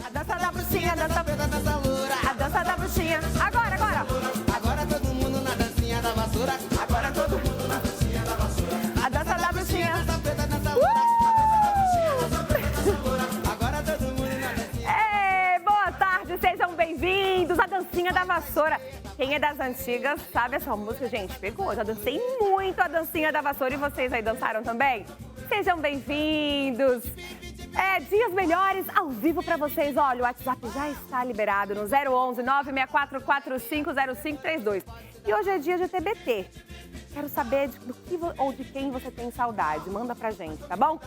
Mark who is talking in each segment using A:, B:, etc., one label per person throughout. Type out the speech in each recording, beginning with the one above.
A: A dança da bruxinha, dança preta, dança loura. A dança da bruxinha. Agora, agora.
B: Agora todo mundo na dancinha da vassoura.
A: Agora todo mundo na dancinha da vassoura. A dança da bruxinha.
B: Dança preta, dança loura. Agora todo mundo na dancinha.
A: Ei, boa tarde, sejam bem-vindos à dancinha da vassoura. Quem é das antigas sabe essa música, gente, pegou. Já dancei muito a dancinha da vassoura e vocês aí dançaram também? Sejam bem-vindos. Dias melhores ao vivo pra vocês. Olha, o WhatsApp já está liberado no 011 964 450532. E hoje é dia de TBT. Quero saber do que ou de quem você tem saudade. Manda pra gente, tá bom?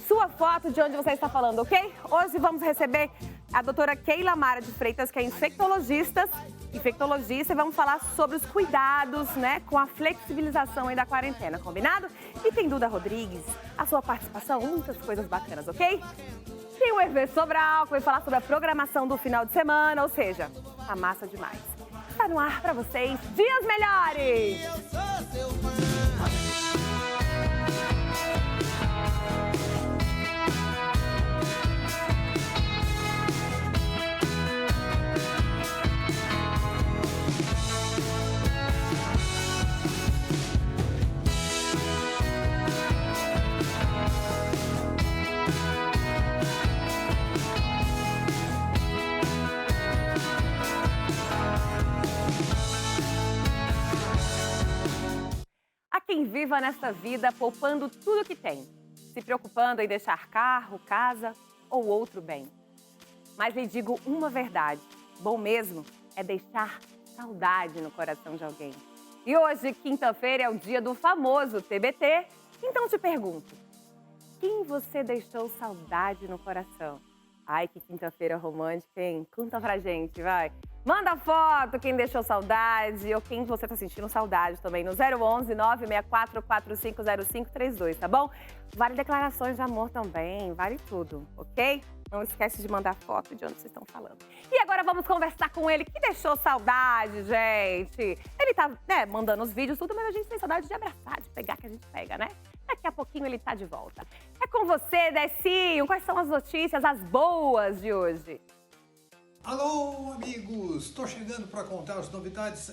A: Sua foto de onde você está falando, ok? Hoje vamos receber a doutora Keila Mara de Freitas, que é infectologista, e vamos falar sobre os cuidados, né, com a flexibilização aí da quarentena, combinado? E tem Duda Rodrigues, a sua participação, muitas coisas bacanas, ok? Tem o Hervé Sobral, que vai falar sobre a programação do final de semana, ou seja, a massa demais. Está no ar pra vocês, Dias Melhores!
B: Eu sou seu fã.
A: Há quem viva nesta vida poupando tudo que tem, se preocupando em deixar carro, casa ou outro bem. Mas lhe digo uma verdade, bom mesmo é deixar saudade no coração de alguém. E hoje, quinta-feira, é o dia do famoso TBT, então te pergunto, quem você deixou saudade no coração? Ai, que quinta-feira romântica, hein? Conta pra gente, vai. Manda foto quem deixou saudade ou quem você tá sentindo saudade também no 011 964 450532, tá bom? Vale declarações de amor também, vale tudo, ok? Não esquece de mandar foto de onde vocês estão falando. E agora vamos conversar com ele, que deixou saudade, gente. Ele tá, mandando os vídeos, tudo, mas a gente tem saudade de abraçar, de pegar, que a gente pega, né? Daqui a pouquinho ele tá de volta. É com você, Decinho. Quais são as notícias, as boas de hoje?
C: Alô, amigos! Estou chegando para contar as novidades.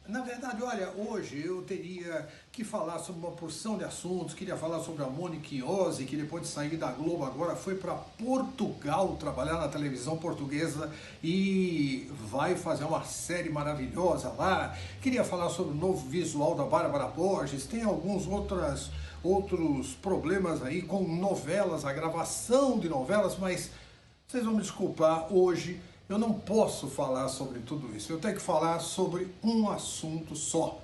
C: Na verdade, olha, hoje eu teria que falar sobre uma porção de assuntos. Queria falar sobre a Monique Iose, que depois de sair da Globo agora foi para Portugal trabalhar na televisão portuguesa e vai fazer uma série maravilhosa lá. Queria falar sobre o novo visual da Bárbara Borges. Tem alguns outros problemas aí com novelas, a gravação de novelas, mas vocês vão me desculpar, hoje eu não posso falar sobre tudo isso. Eu tenho que falar sobre um assunto só.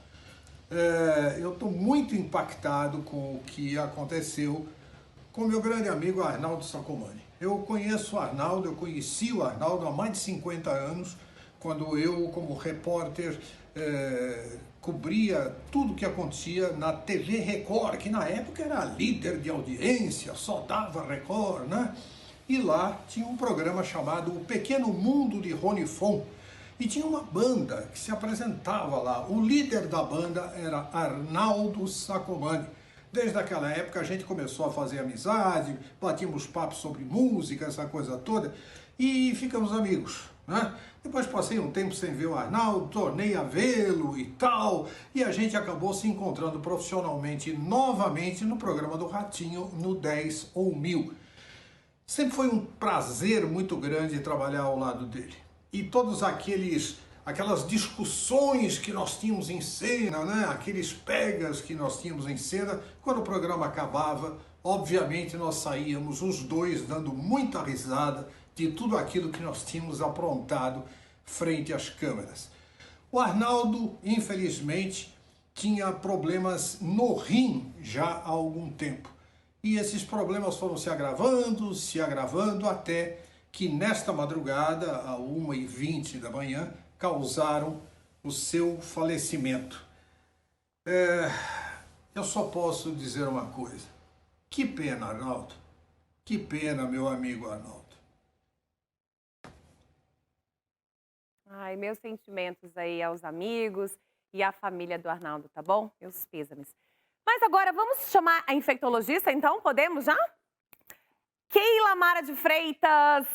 C: Eu estou muito impactado com o que aconteceu com meu grande amigo Arnaldo Sacomani. Eu conheço o Arnaldo, eu conheci o Arnaldo há mais de 50 anos, quando eu, como repórter, cobria tudo o que acontecia na TV Record, que na época era líder de audiência, só dava Record, né? E lá tinha um programa chamado O Pequeno Mundo de Rony Fon. E tinha uma banda que se apresentava lá. O líder da banda era Arnaldo Sacomani. Desde aquela época a gente começou a fazer amizade, batíamos papos sobre música, essa coisa toda, e ficamos amigos, né? Depois passei um tempo sem ver o Arnaldo, tornei a vê-lo e tal, e a gente acabou se encontrando profissionalmente novamente no programa do Ratinho, no 10 ou 1000. Sempre foi um prazer muito grande trabalhar ao lado dele. E todos aquelas discussões que nós tínhamos em cena, né? Aqueles pegas que nós tínhamos em cena, quando o programa acabava, obviamente nós saíamos os dois dando muita risada de tudo aquilo que nós tínhamos aprontado frente às câmeras. O Arnaldo, infelizmente, tinha problemas no rim já há algum tempo. E esses problemas foram se agravando, até que nesta madrugada, às 1h20 da manhã, causaram o seu falecimento. Eu só posso dizer uma coisa. Que pena, Arnaldo. Que pena, meu amigo Arnaldo.
A: Ai, meus sentimentos aí aos amigos e à família do Arnaldo, tá bom? Meus pêsames. Mas agora vamos chamar a infectologista, então? Podemos já? Keila Mara de Freitas.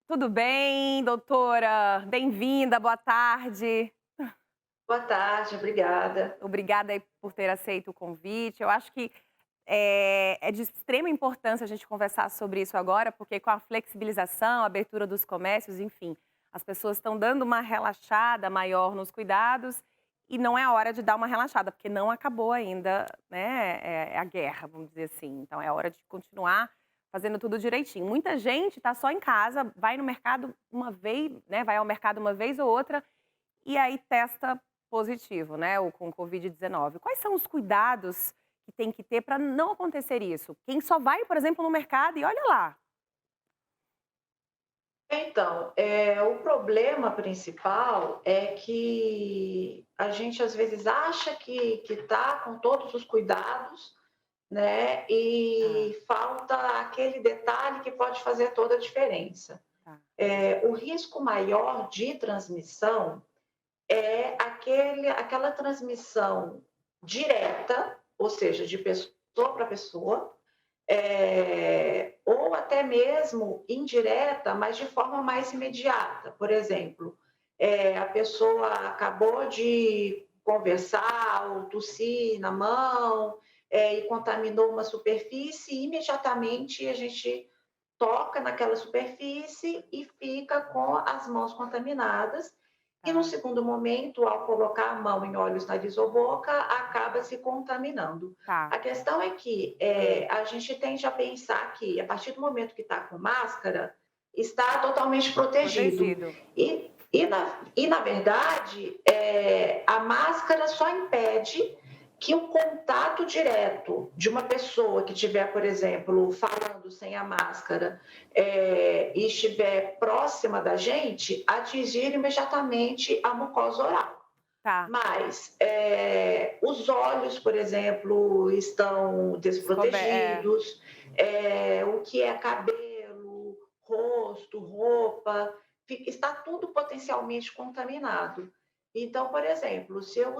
A: Tudo bem, doutora? Bem-vinda, boa tarde.
D: Boa tarde, obrigada.
A: Obrigada aí por ter aceito o convite. Eu acho que é de extrema importância a gente conversar sobre isso agora, porque com a flexibilização, a abertura dos comércios, enfim, as pessoas estão dando uma relaxada maior nos cuidados e não é a hora de dar uma relaxada, porque não acabou ainda, né, a guerra, vamos dizer assim. Então é hora de continuar fazendo tudo direitinho. Muita gente está só em casa, vai no mercado uma vez, né, vai ao mercado uma vez ou outra e aí testa positivo, né, ou com Covid-19. Quais são os cuidados que tem que ter para não acontecer isso? Quem só vai, por exemplo, no mercado e olha lá.
D: Então, o problema principal é que a gente às vezes acha que está com todos os cuidados, né?
A: Ah,
D: E falta aquele detalhe que pode fazer toda a diferença.
A: tá.
D: O risco maior de transmissão é aquela transmissão direta, ou seja, de pessoa para pessoa, ou até mesmo indireta, mas de forma mais imediata. Por exemplo, a pessoa acabou de conversar ou tossir na mão, e contaminou uma superfície, e imediatamente a gente toca naquela superfície e fica com as mãos contaminadas. E no
A: Tá,
D: segundo momento, ao colocar a mão em olhos, nariz ou boca, acaba se contaminando.
A: tá.
D: A questão é que a gente tende a pensar que, a partir do momento que está com máscara, está totalmente protegido.
A: Protegido.
D: E na verdade, a máscara só impede que o contato direto de uma pessoa que estiver, por exemplo, falando sem a máscara, e estiver próxima da gente, atingir imediatamente a mucosa oral.
A: Tá.
D: Mas os olhos, por exemplo, estão desprotegidos, o que é cabelo, rosto, roupa, está tudo potencialmente contaminado. Então, por exemplo, se eu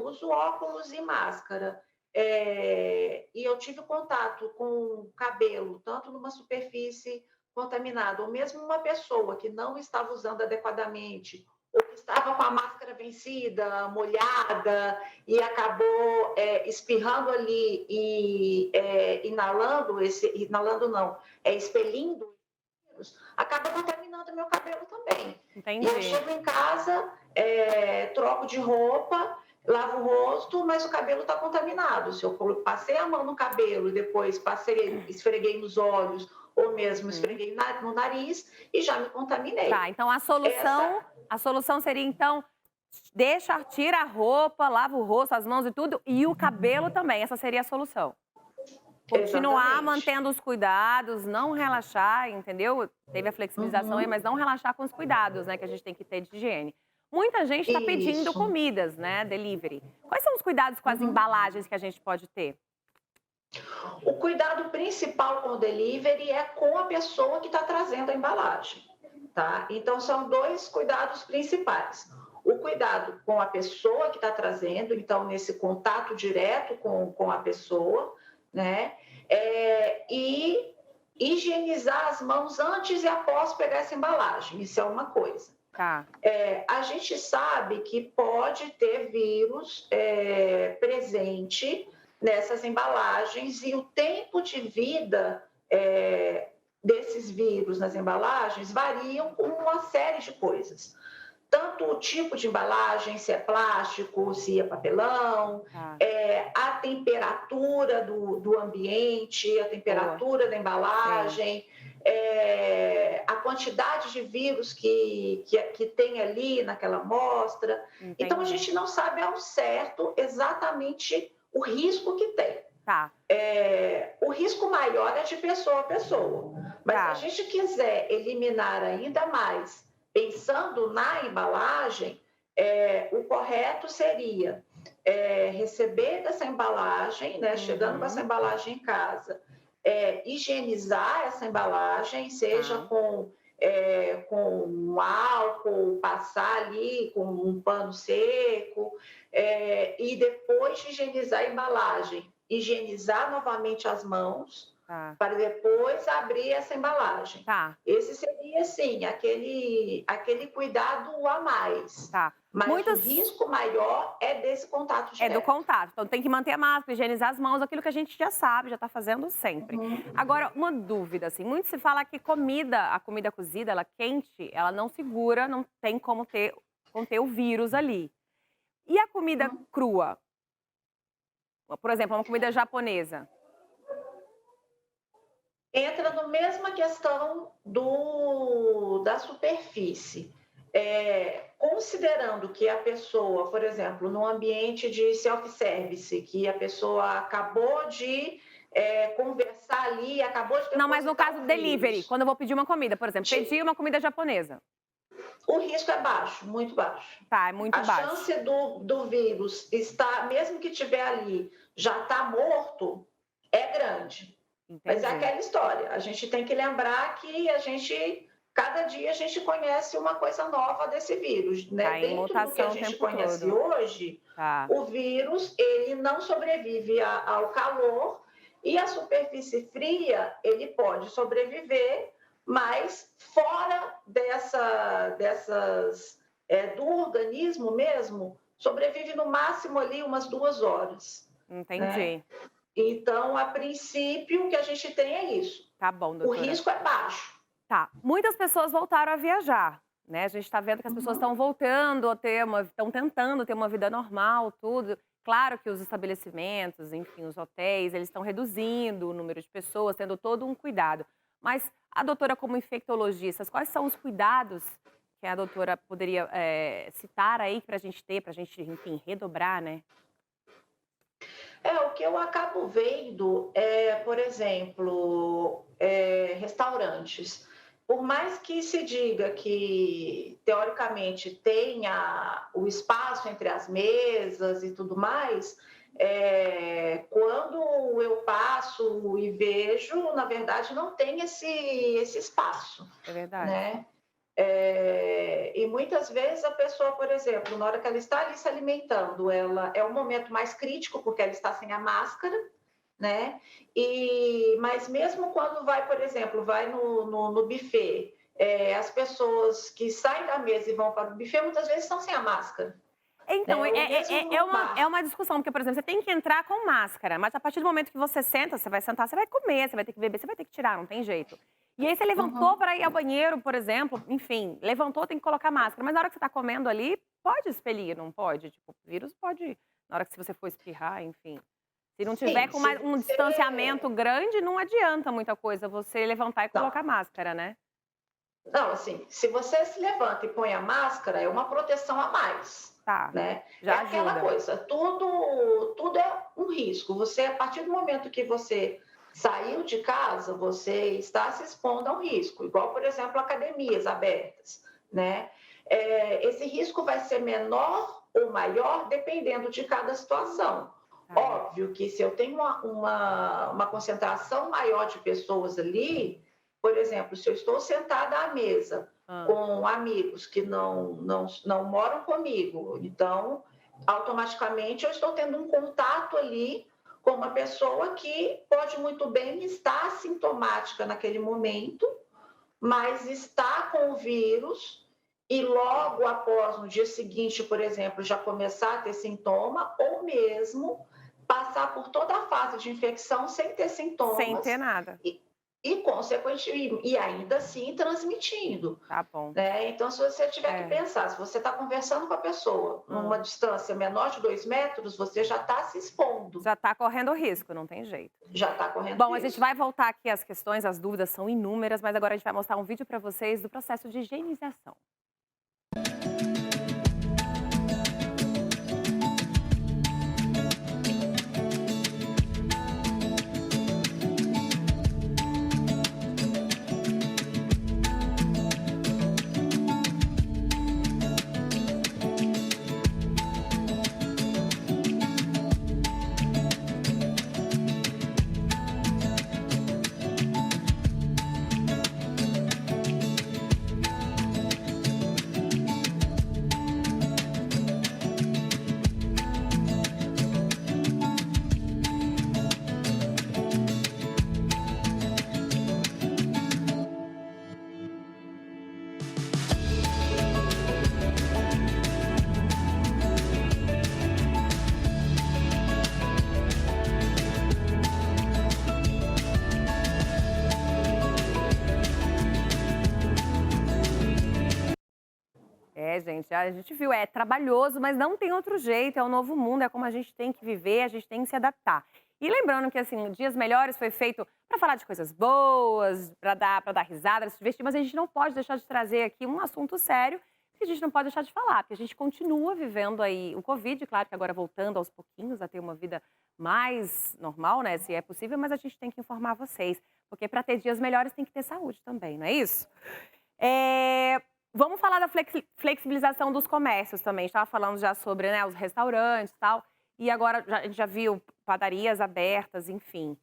D: uso óculos e máscara, e eu tive contato com cabelo, tanto numa superfície contaminada, ou mesmo uma pessoa que não estava usando adequadamente, ou que estava com a máscara vencida, molhada, e acabou espirrando ali e inalando não, expelindo, acaba contaminando meu cabelo também. E eu
A: Entendi.
D: chego em casa, troco de roupa, lavo o rosto, mas o cabelo está contaminado. Se eu passei a mão no cabelo e depois esfreguei nos olhos, ou mesmo esfreguei no nariz, e já me contaminei.
A: Tá, então a solução seria então tira a roupa, lava o rosto, as mãos e tudo e o cabelo também. Essa seria a solução. Continuar
D: Exatamente.
A: mantendo os cuidados, não relaxar, entendeu? Teve a flexibilização aí, mas não relaxar com os cuidados, né, que a gente tem que ter de higiene. Muita gente está pedindo
D: Isso.
A: comidas, né, delivery. Quais são os cuidados com as embalagens que a gente pode ter?
D: O cuidado principal com o delivery é com a pessoa que está trazendo a embalagem, tá? Então, são dois cuidados principais. O cuidado com a pessoa que está trazendo, então, nesse contato direto com a pessoa, né? E higienizar as mãos antes e após pegar essa embalagem, isso é uma coisa.
A: Tá,
D: A gente sabe que pode ter vírus presente nessas embalagens e o tempo de vida desses vírus nas embalagens variam com uma série de coisas. Tanto o tipo de embalagem, se é plástico, se é papelão,
A: tá.
D: a temperatura do ambiente, a temperatura da embalagem, a quantidade de vírus que tem ali naquela amostra. Então, a
A: Entendi.
D: gente não sabe ao certo exatamente o risco que tem.
A: Tá,
D: O risco maior é de pessoa a pessoa. Mas
A: Tá.
D: se a gente quiser eliminar ainda mais, pensando na embalagem, o correto seria receber dessa embalagem, né, chegando com essa embalagem em casa, higienizar essa embalagem, seja
A: Tá.
D: com um álcool, passar ali com um pano seco, e depois de higienizar a embalagem, higienizar novamente as mãos,
A: Tá.
D: para depois abrir essa embalagem.
A: Tá.
D: Esse seria, sim, aquele cuidado a mais.
A: Tá.
D: Mas
A: Muitos...
D: o risco maior é desse contato direto.
A: É do contato. Então tem que manter a máscara, higienizar as mãos, aquilo que a gente já sabe, já está fazendo sempre. Agora, uma dúvida, assim, muito se fala que a comida cozida, ela quente, ela não segura, não tem como conter o vírus ali. E a comida crua? Por exemplo, uma comida japonesa.
D: Entra na mesma questão da superfície. Considerando que a pessoa, por exemplo, num ambiente de self-service, que a pessoa acabou de conversar ali, acabou de...
A: Não, mas no caso do delivery, quando eu vou pedir uma comida, por exemplo, pedir uma comida japonesa.
D: O risco é baixo, muito baixo.
A: Tá, é muito baixo.
D: A chance do vírus estar, mesmo que estiver ali, já está morto, é grande.
A: Entendi.
D: Mas é aquela história, a gente tem que lembrar que cada dia a gente conhece uma coisa nova desse vírus, né?
A: Tá,
D: dentro do que a gente conhece hoje, o vírus, ele não sobrevive ao calor e a superfície fria, ele pode sobreviver, mas fora do organismo mesmo, sobrevive no máximo ali umas 2 horas.
A: Entendi.
D: Né? Então, a princípio, o que a gente tem é isso.
A: Tá bom, doutora.
D: O risco é baixo.
A: Tá. Muitas pessoas voltaram a viajar, né? A gente está vendo que as pessoas estão voltando estão tentando ter uma vida normal, tudo. Claro que os estabelecimentos, enfim, os hotéis, eles estão reduzindo o número de pessoas, tendo todo um cuidado. Mas a doutora, como infectologista, quais são os cuidados que a doutora poderia citar aí para a gente ter, para a gente, enfim, redobrar, né?
D: O que eu acabo vendo por exemplo, restaurantes. Por mais que se diga que, teoricamente, tenha o espaço entre as mesas e tudo mais, quando eu passo e vejo, na verdade, não tem esse espaço.
A: É verdade.
D: Né? E muitas vezes a pessoa, por exemplo, na hora que ela está ali se alimentando, ela é um momento mais crítico porque ela está sem a máscara, né? Mas mesmo quando vai, por exemplo, vai no buffet, as pessoas que saem da mesa e vão para o buffet muitas vezes estão sem a máscara.
A: Então, é uma discussão, porque, por exemplo, você tem que entrar com máscara, mas a partir do momento que você senta, você vai sentar, você vai comer, você vai ter que beber, você vai ter que tirar, não tem jeito. E aí você levantou para ir ao banheiro, por exemplo, enfim, levantou, tem que colocar máscara. Mas na hora que você está comendo ali, pode expelir, não pode? Tipo, o vírus pode, na hora que você for espirrar, enfim. Se não tiver com um distanciamento grande, não adianta muita coisa você levantar e colocar máscara, né?
D: Não, assim, se você se levanta e põe a máscara, é uma proteção a mais.
A: Tá,
D: né?
A: já
D: aquela
A: ajuda.
D: Coisa, tudo é um risco. Você, a partir do momento que você saiu de casa, você está se expondo a um risco. Igual, por exemplo, academias abertas, né? Esse risco vai ser menor ou maior dependendo de cada situação. Óbvio que se eu tenho uma concentração maior de pessoas ali, por exemplo, se eu estou sentada à mesa com amigos que não moram comigo, então, automaticamente, eu estou tendo um contato ali com uma pessoa que pode muito bem estar assintomática naquele momento, mas está com o vírus e logo após, no dia seguinte, por exemplo, já começar a ter sintoma, ou mesmo passar por toda a fase de infecção sem ter sintomas.
A: Sem ter nada.
D: E consequentemente, e ainda assim transmitindo.
A: Tá bom.
D: Né? Então, se você tiver que pensar, se você está conversando com a pessoa numa distância menor de 2 metros, você já está se expondo.
A: Já está correndo risco, não tem jeito.
D: Já está correndo risco.
A: Bom, a gente vai voltar aqui às questões, as dúvidas são inúmeras, mas agora a gente vai mostrar um vídeo para vocês do processo de higienização. É, gente, a gente viu, é trabalhoso, mas não tem outro jeito, é um novo mundo, é como a gente tem que viver, a gente tem que se adaptar. E lembrando que, assim, Dias Melhores foi feito para falar de coisas boas, para dar risada, se divertir, mas a gente não pode deixar de trazer aqui um assunto sério que a gente não pode deixar de falar, porque a gente continua vivendo aí o Covid, claro que agora voltando aos pouquinhos a ter uma vida mais normal, né, se é possível, mas a gente tem que informar vocês, porque para ter dias melhores tem que ter saúde também, não é isso? Vamos falar da flexibilização dos comércios também. A gente estava falando já sobre, né, os restaurantes e tal. E agora a gente já viu padarias abertas, enfim.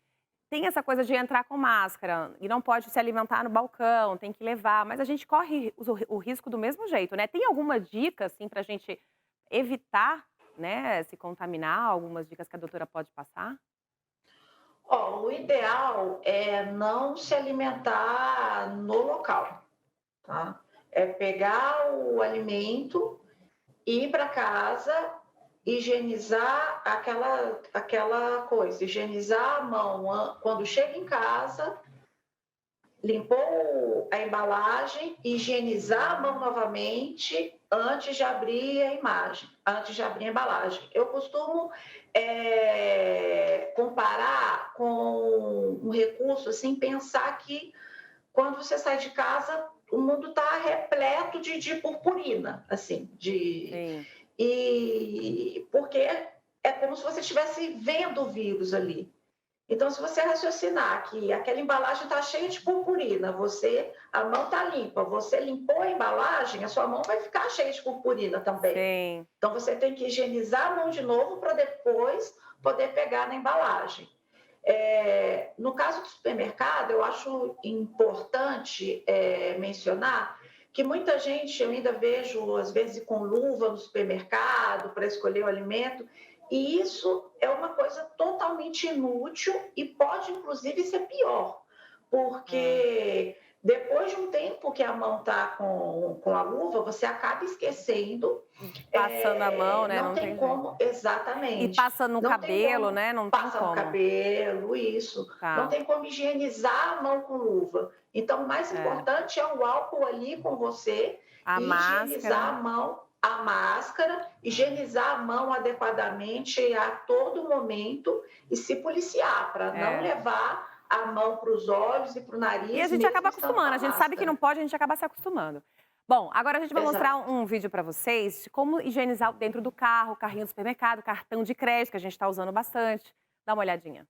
A: Tem essa coisa de entrar com máscara e não pode se alimentar no balcão, tem que levar. Mas a gente corre o risco do mesmo jeito, né? Tem alguma dica, assim, para a gente evitar, né, se contaminar? Algumas dicas que a doutora pode passar?
D: Ó, o ideal é não se alimentar no local, tá? É pegar o alimento, ir para casa, higienizar aquela coisa, higienizar a mão quando chega em casa, limpou a embalagem, higienizar a mão novamente antes de abrir antes de abrir a embalagem. Eu costumo comparar com um recurso, assim, pensar que quando você sai de casa, o mundo está repleto de purpurina, assim,
A: Sim.
D: e porque é como se você estivesse vendo o vírus ali. Então, se você raciocinar que aquela embalagem está cheia de purpurina, a mão está limpa, você limpou a embalagem, a sua mão vai ficar cheia de purpurina também.
A: Sim.
D: Então, você tem que higienizar a mão de novo para depois poder pegar na embalagem. No caso do supermercado, eu acho importante mencionar que muita gente, eu ainda vejo, às vezes, com luva no supermercado para escolher o alimento, e isso é uma coisa totalmente inútil e pode, inclusive, ser pior, porque depois de um tempo que a mão está com a luva, você acaba esquecendo.
A: Passando a mão, né?
D: Não tem como, exatamente.
A: E passa no cabelo, né? Não tem
D: Passa
A: como.
D: no cabelo, isso.
A: Tá.
D: Não tem como higienizar a mão com luva. Então, o mais importante é o álcool ali com você,
A: A máscara.
D: higienizar a mão, a máscara, higienizar a mão adequadamente a todo momento e se policiar para não levar a mão para os olhos e para o nariz.
A: E a gente acaba acostumando, a gente sabe que não pode, a gente acaba se acostumando. Bom, agora a gente vai mostrar um vídeo para vocês de como higienizar dentro do carro, carrinho do supermercado, cartão de crédito, que a gente está usando bastante. Dá uma olhadinha.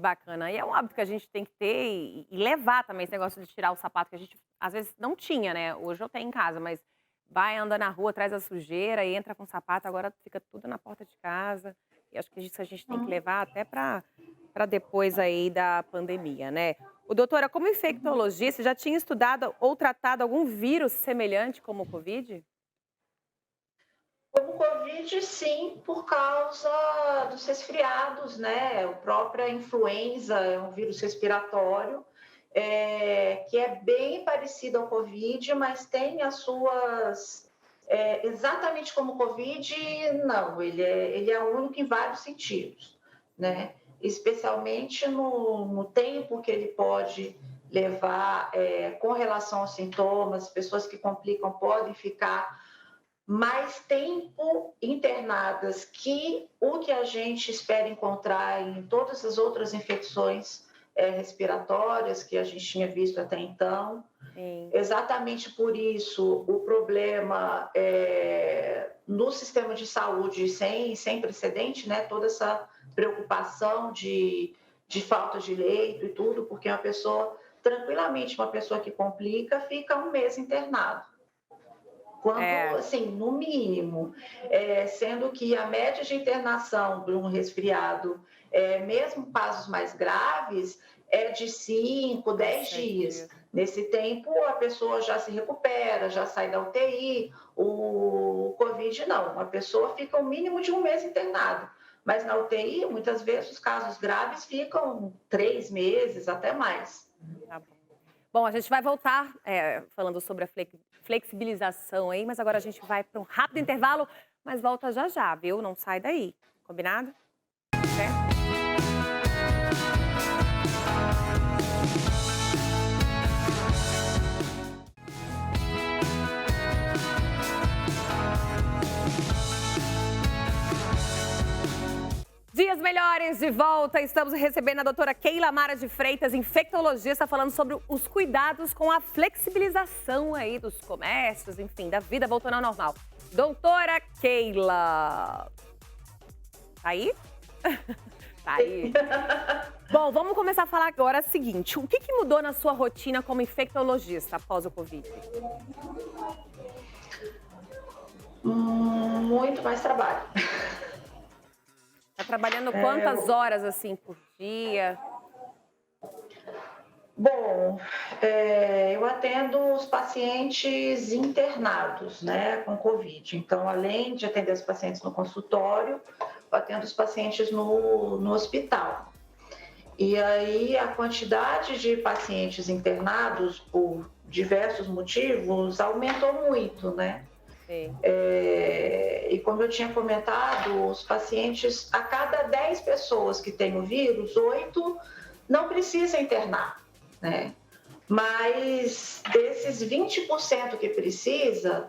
A: Bacana. E é um hábito que a gente tem que ter e levar também esse negócio de tirar o sapato, que a gente às vezes não tinha, né? Hoje eu tenho em casa, mas vai, anda na rua, traz a sujeira e entra com o sapato, agora fica tudo na porta de casa. E acho que isso a gente tem que levar até para depois aí da pandemia, né? Doutora, como infectologista, já tinha estudado ou tratado algum vírus semelhante como o Covid?
D: Como Covid, sim, por causa dos resfriados, né? A própria influenza é um vírus respiratório, que é bem parecido ao Covid, mas tem as suas... exatamente como o Covid, não, ele é único em vários sentidos, né? Especialmente no tempo que ele pode levar com relação aos sintomas, pessoas que complicam podem ficar mais tempo internadas que o que a gente espera encontrar em todas as outras infecções respiratórias que a gente tinha visto até então.
A: Sim.
D: Exatamente por isso, o problema no sistema de saúde sem precedente, né? Toda essa preocupação de falta de leito e tudo, porque tranquilamente, uma pessoa que complica fica um mês internado. Assim, no mínimo, sendo que a média de internação de um resfriado, mesmo casos mais graves, é de 5, 10 dias. Nesse tempo, a pessoa já se recupera, já sai da UTI. O Covid, não. A pessoa fica o mínimo de um mês internado. Mas na UTI, muitas vezes, os casos graves ficam 3 meses, até mais.
A: Tá bom. Bom, a gente vai voltar falando sobre a flexibilização aí, mas agora a gente vai para um rápido intervalo, mas volta já já, viu? Não sai daí. Combinado? Certo? Dias melhores de volta, estamos recebendo a doutora Keila Mara de Freitas, infectologista, falando sobre os cuidados com a flexibilização aí dos comércios, enfim, da vida voltando ao normal. Doutora Keila, tá aí? Tá aí. Bom, vamos começar a falar agora o seguinte, o que mudou na sua rotina como infectologista após o Covid?
D: Muito mais trabalho.
A: Tá trabalhando quantas horas, assim, por dia?
D: Bom, eu atendo os pacientes internados, né, com Covid. Então, além de atender os pacientes no consultório, eu atendo os pacientes no hospital. E aí, a quantidade de pacientes internados, por diversos motivos, aumentou muito, né? E como eu tinha comentado, os pacientes, a cada 10 pessoas que têm o vírus, 8 não precisam internar, né? Mas desses 20% que precisa,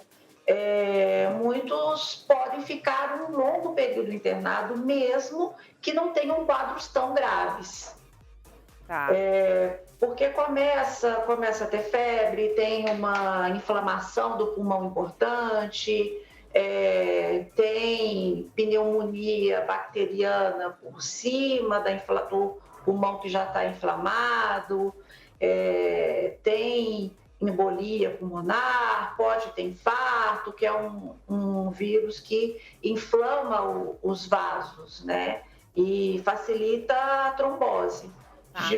D: muitos podem ficar um longo período internado, mesmo que não tenham quadros tão graves.
A: Tá.
D: Porque começa a ter febre, tem uma inflamação do pulmão importante, tem pneumonia bacteriana por cima do pulmão que já está inflamado, tem embolia pulmonar, pode ter infarto, que é um vírus que inflama os vasos, né? E facilita a trombose. Os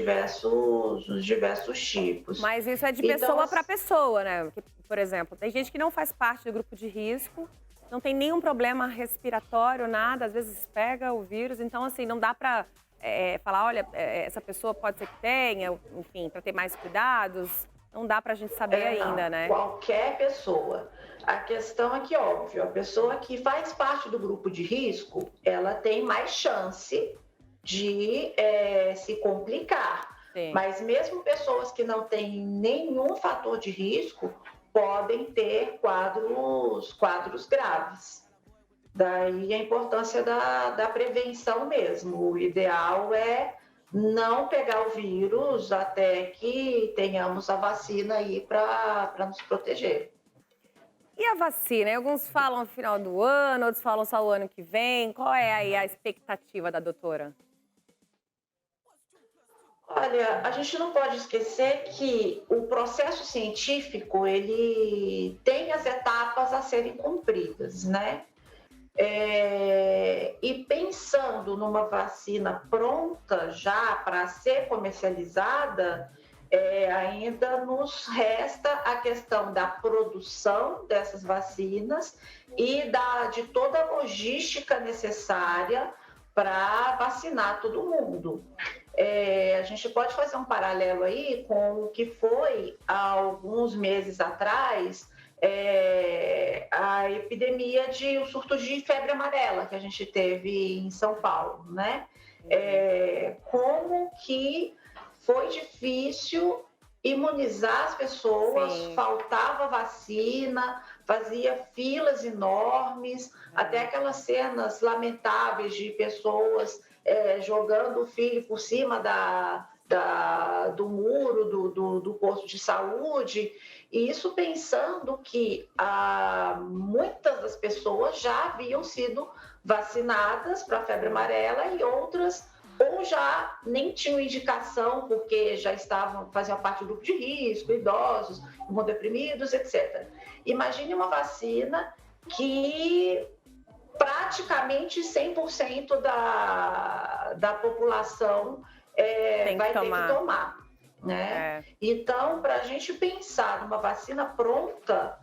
D: diversos tipos.
A: Mas isso é de pessoa para pessoa, né? Porque, por exemplo, tem gente que não faz parte do grupo de risco, não tem nenhum problema respiratório, nada, às vezes pega o vírus, então assim, não dá para falar, olha, essa pessoa pode ser que tenha, enfim, para ter mais cuidados, não dá para a gente saber ainda, né?
D: Qualquer pessoa. A questão é que, óbvio, a pessoa que faz parte do grupo de risco, ela tem mais chance de se complicar.
A: Sim.
D: Mas mesmo pessoas que não têm nenhum fator de risco podem ter quadros graves. Daí a importância da prevenção mesmo. O ideal é não pegar o vírus até que tenhamos a vacina aí para nos proteger.
A: E a vacina? Alguns falam no final do ano, outros falam só o ano que vem. Qual é aí a expectativa da doutora?
D: Olha, a gente não pode esquecer que o processo científico, ele tem as etapas a serem cumpridas, né? E pensando numa vacina pronta já para ser comercializada, ainda nos resta a questão da produção dessas vacinas e de toda a logística necessária para vacinar todo mundo. A gente pode fazer um paralelo aí com o que foi há alguns meses atrás a epidemia o surto de febre amarela que a gente teve em São Paulo, né? Como que foi difícil imunizar as pessoas,
A: Sim.
D: Faltava vacina, fazia filas enormes, até aquelas cenas lamentáveis de pessoas jogando o filho por cima da do muro do posto de saúde, e isso pensando que muitas das pessoas já haviam sido vacinadas para a febre amarela e outras ou já nem tinham indicação porque já faziam parte do grupo de risco, idosos, imunodeprimidos, etc. Imagine uma vacina que praticamente 100% da população vai ter que tomar. Né? Então, para a gente pensar numa vacina pronta,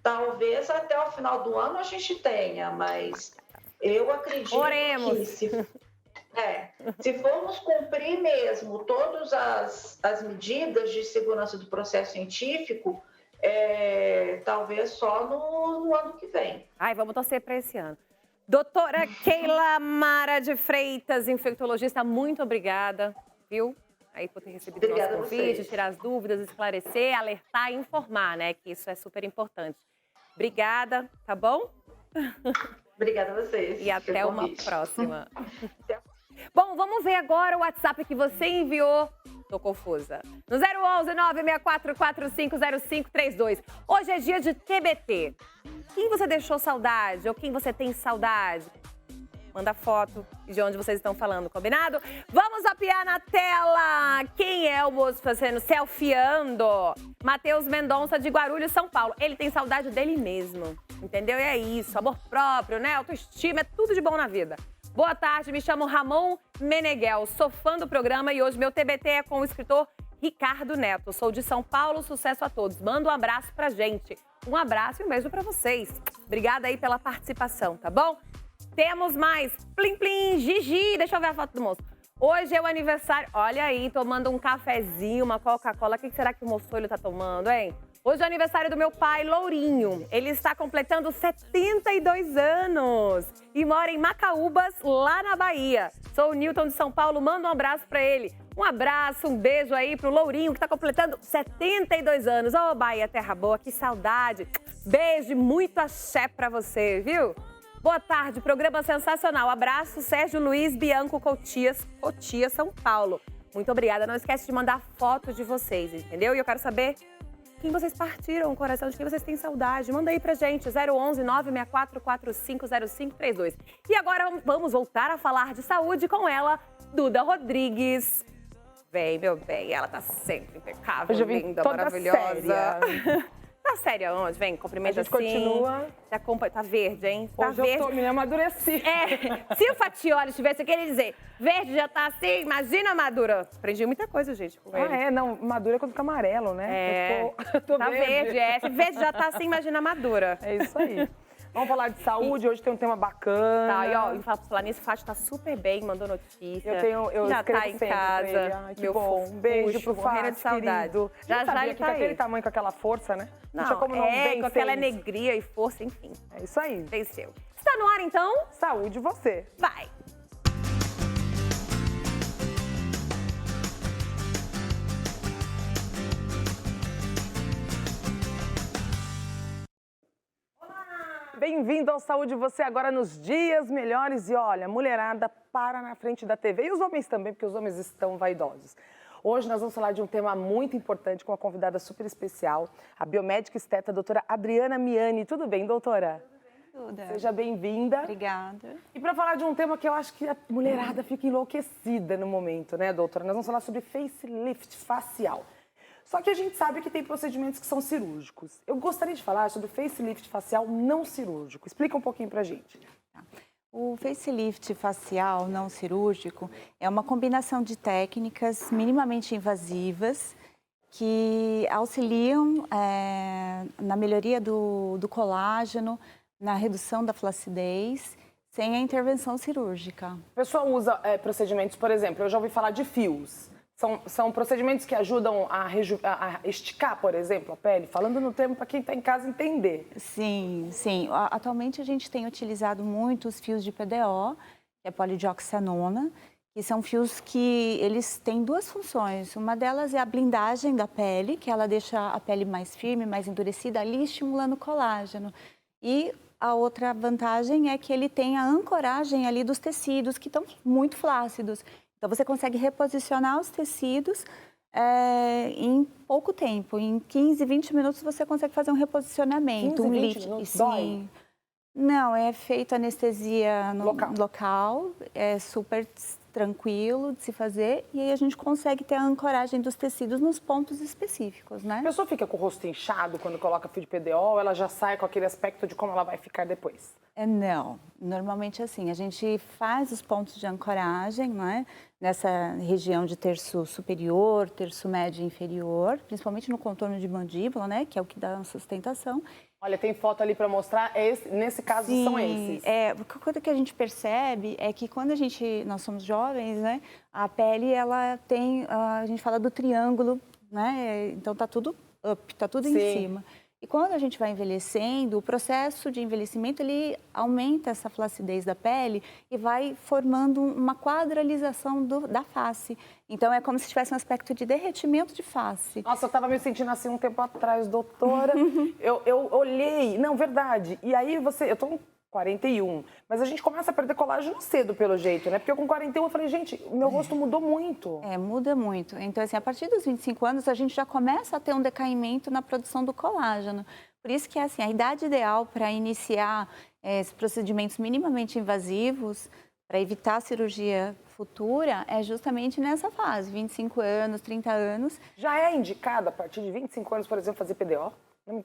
D: talvez até o final do ano a gente tenha, mas eu acredito que se formos cumprir mesmo todas as medidas de segurança do processo científico, talvez só no ano que vem.
A: Ai, vamos torcer para esse ano. Doutora Keila Mara de Freitas, infectologista, muito obrigada, viu? Aí por ter recebido o nosso convite, tirar as dúvidas, esclarecer, alertar e informar, né? Que isso é super importante. Obrigada, tá bom?
D: Obrigada a vocês.
A: E até uma próxima. Bom, vamos ver agora o WhatsApp que você enviou. Tô confusa. No 011 964450532. Hoje é dia de TBT. Quem você deixou saudade ou quem você tem saudade? Manda foto de onde vocês estão falando, combinado? Vamos zapear na tela! Quem é o moço fazendo selfieando? Matheus Mendonça, de Guarulhos, São Paulo. Ele tem saudade dele mesmo, entendeu? E é isso, amor próprio, né? Autoestima, é tudo de bom na vida. Boa tarde, me chamo Ramon Meneghel, sou fã do programa e hoje meu TBT é com o escritor Ricardo Neto. Sou de São Paulo, sucesso a todos. Manda um abraço pra gente. Um abraço e um beijo pra vocês. Obrigada aí pela participação, tá bom? Temos mais. Plim, plim, Gigi. Deixa eu ver a foto do moço. Hoje é o aniversário. Olha aí, tomando um cafezinho, uma Coca-Cola. O que será que o moçolho tá tomando, hein? Hoje é o aniversário do meu pai, Lourinho. Ele está completando 72 anos e mora em Macaúbas, lá na Bahia. Sou o Newton de São Paulo, manda um abraço pra ele. Um abraço, um beijo aí pro Lourinho, que está completando 72 anos. Ô, Bahia, terra boa, que saudade. Beijo e muito axé pra você, viu? Boa tarde, programa sensacional. Abraço, Sérgio Luiz Bianco Cotia, São Paulo. Muito obrigada. Não esquece de mandar foto de vocês, entendeu? E eu quero saber quem vocês partiram o coração, de quem vocês têm saudade. Manda aí pra gente, 011 964450532. E agora vamos voltar a falar de saúde com ela, Duda Rodrigues. Vem, meu bem, ela tá sempre impecável, linda, maravilhosa. Tá séria onde? Vem, cumprimenta assim.
E: A gente continua.
A: Tá verde, hein? Tá
E: Hoje
A: verde.
E: Eu me amadureci.
A: Se o Fatioli estivesse aqui, ele ia dizer, verde já tá assim, imagina madura. Aprendi muita coisa, gente, com ele.
E: Não, madura é quando fica amarelo, né?
A: Tô tá verde, Se verde já tá assim, imagina madura.
E: É isso aí. Vamos falar de saúde, hoje tem um tema bacana.
A: Tá, e ó, falar nisso, o Fátio tá super bem, mandou notícia.
E: Eu
A: já tá em casa.
E: Ai, que meu bom. Um beijo pro Fátio,
A: de saudade.
E: Querido.
A: Já ele tá
E: com aquele tamanho, com aquela força, né?
A: Não
E: tinha como não vencer
A: com aquela
E: isso.
A: alegria e força, enfim.
E: É isso aí.
A: Venceu. Está no ar, então?
E: Saúde você.
A: Vai!
E: Bem-vindo ao Saúde Você, agora nos dias melhores. E olha, mulherada para na frente da TV. E os homens também, porque os homens estão vaidosos. Hoje nós vamos falar de um tema muito importante com uma convidada super especial, a biomédica esteta, a doutora Adriana Miani. Tudo bem, doutora?
F: Tudo bem.
E: Seja bem-vinda.
F: Obrigada.
E: E para falar de um tema que eu acho que a mulherada fica enlouquecida no momento, né, doutora? Nós vamos falar sobre facelift facial. Só que a gente sabe que tem procedimentos que são cirúrgicos. Eu gostaria de falar sobre o facelift facial não cirúrgico. Explica um pouquinho pra gente.
F: O facelift facial não cirúrgico é uma combinação de técnicas minimamente invasivas que auxiliam na melhoria do colágeno, na redução da flacidez, sem a intervenção cirúrgica.
E: A pessoa usa procedimentos, por exemplo, eu já ouvi falar de fios. São procedimentos que ajudam a esticar, por exemplo, a pele? Falando no termo para quem está em casa entender.
F: Sim, sim. Atualmente a gente tem utilizado muito os fios de PDO, que é polidioxanona, que são fios que eles têm duas funções. Uma delas é a blindagem da pele, que ela deixa a pele mais firme, mais endurecida, ali estimulando o colágeno. E a outra vantagem é que ele tem a ancoragem ali dos tecidos, que estão muito flácidos. Então, você consegue reposicionar os tecidos em pouco tempo. Em 15, 20 minutos, você consegue fazer um reposicionamento,
E: 15,
F: um
E: 20
F: lift.
E: minutos?
F: Sim.
E: Dói?
F: Não, é feito anestesia no
E: Local.
F: é super tranquilo de se fazer e aí a gente consegue ter a ancoragem dos tecidos nos pontos específicos, né?
E: A pessoa fica com o rosto inchado quando coloca fio de PDO ou ela já sai com aquele aspecto de como ela vai ficar depois?
F: Não, normalmente assim, a gente faz os pontos de ancoragem, né? Nessa região de terço superior, terço médio e inferior, principalmente no contorno de mandíbula, né? Que é o que dá sustentação.
E: Olha, tem foto ali para mostrar, nesse caso
F: Sim,
E: são esses.
F: Porque a coisa que a gente percebe é que quando nós somos jovens, né, a pele, ela tem, a gente fala do triângulo, né, então tá tudo up, tá tudo em cima. E quando a gente vai envelhecendo, o processo de envelhecimento, ele aumenta essa flacidez da pele e vai formando uma quadralização da face. Então, é como se tivesse um aspecto de derretimento de face.
E: Nossa, eu estava me sentindo assim um tempo atrás, doutora. eu olhei, não, verdade. E aí eu tô com 41, mas a gente começa a perder colágeno cedo, pelo jeito, né? Porque eu com 41 eu falei, gente, o meu rosto mudou muito.
F: Muda muito. Então, assim, a partir dos 25 anos, a gente já começa a ter um decaimento na produção do colágeno. Por isso que, assim, a idade ideal para iniciar esses procedimentos minimamente invasivos, para evitar a cirurgia futura, é justamente nessa fase, 25 anos, 30 anos.
E: Já é indicado, a partir de 25 anos, por exemplo, fazer PDO?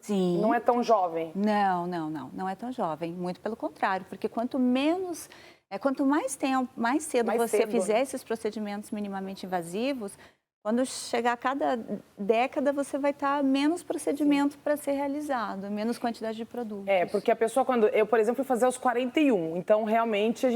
F: Sim.
E: Não é tão jovem?
F: Não é tão jovem, muito pelo contrário, porque quanto mais cedo você fizer esses procedimentos minimamente invasivos, quando chegar a cada década, você vai estar menos procedimento para ser realizado, menos quantidade de produtos.
E: Porque a pessoa, quando eu, por exemplo, fui fazer aos 41, então realmente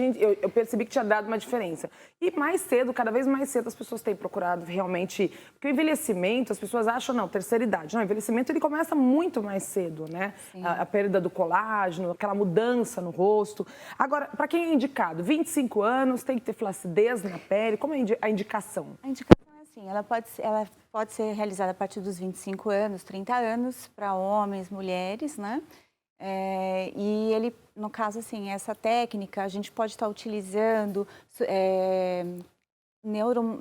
E: eu percebi que tinha dado uma diferença. E mais cedo, cada vez mais cedo, as pessoas têm procurado realmente, porque o envelhecimento, as pessoas acham, não, terceira idade. Não, o envelhecimento ele começa muito mais cedo, né? A perda do colágeno, aquela mudança no rosto. Agora, para quem é indicado, 25 anos, tem que ter flacidez na pele, como é a indicação?
F: A indicação sim, ela pode ser realizada a partir dos 25 anos, 30 anos, para homens, mulheres, né? E ele, no caso, assim, essa técnica, a gente pode estar utilizando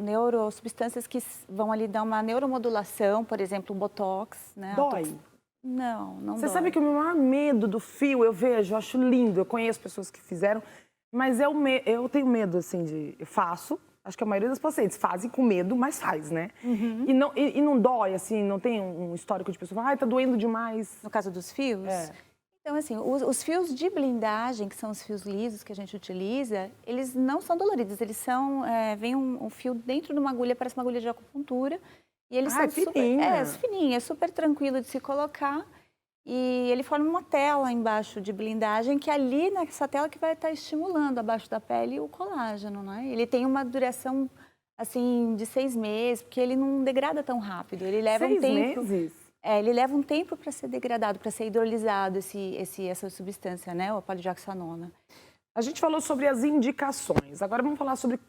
F: neurosubstâncias que vão ali dar uma neuromodulação, por exemplo, o Botox, né?
E: Dói?
F: Não dói.
E: Você sabe que o meu maior medo do fio, eu vejo, eu acho lindo, eu conheço pessoas que fizeram, mas eu tenho medo, assim, eu faço. Acho que a maioria das pacientes fazem com medo, mas faz, né?
F: Uhum.
E: E não dói, assim, não tem um histórico de pessoa, tá doendo demais.
F: No caso dos fios? Então, assim, os fios de blindagem, que são os fios lisos que a gente utiliza, eles não são doloridos, eles são, vem um fio dentro de uma agulha, parece uma agulha de acupuntura, e eles são
E: fininha.
F: Fininha, é super tranquilo de se colocar. E ele forma uma tela embaixo de blindagem, que ali nessa tela que vai estar estimulando abaixo da pele o colágeno, né? Ele tem uma duração, assim, de 6 meses, porque ele não degrada tão rápido. Ele leva
E: 6
F: um tempo.
E: meses?
F: Ele leva um tempo para ser degradado, para ser hidrolisado essa substância, né? O polidioxanona.
E: A gente falou sobre as indicações. Agora vamos falar sobre